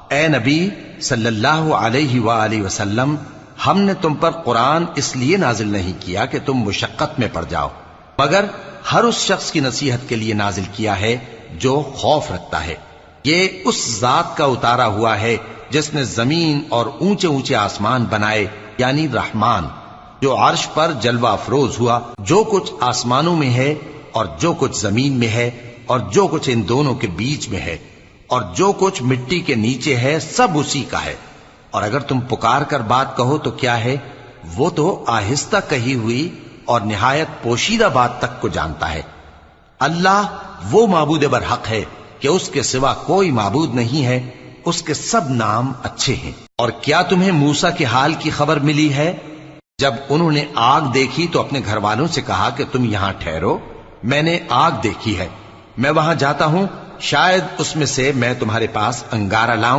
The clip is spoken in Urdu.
اے نبی صلی اللہ علیہ وآلہ وسلم، ہم نے تم پر قرآن اس لیے نازل نہیں کیا کہ تم مشقت میں پڑ جاؤ، مگر ہر اس شخص کی نصیحت کے لیے نازل کیا ہے جو خوف رکھتا ہے۔ یہ اس ذات کا اتارا ہوا ہے جس نے زمین اور اونچے اونچے آسمان بنائے، یعنی رحمان، جو عرش پر جلوہ افروز ہوا۔ جو کچھ آسمانوں میں ہے اور جو کچھ زمین میں ہے اور جو کچھ ان دونوں کے بیچ میں ہے اور جو کچھ مٹی کے نیچے ہے، سب اسی کا ہے۔ اور اگر تم پکار کر بات کہو تو کیا ہے، وہ تو آہستہ کہی ہوئی اور نہایت پوشیدہ بات تک کو جانتا ہے۔ اللہ وہ معبود برحق ہے کہ اس کے سوا کوئی معبود نہیں ہے، اس کے سب نام اچھے ہیں۔ اور کیا تمہیں موسیٰ کے حال کی خبر ملی ہے؟ جب انہوں نے آگ دیکھی تو اپنے گھر والوں سے کہا کہ تم یہاں ٹھہرو، میں نے آگ دیکھی ہے، میں وہاں جاتا ہوں، شاید اس میں سے میں تمہارے پاس انگارہ لاؤں۔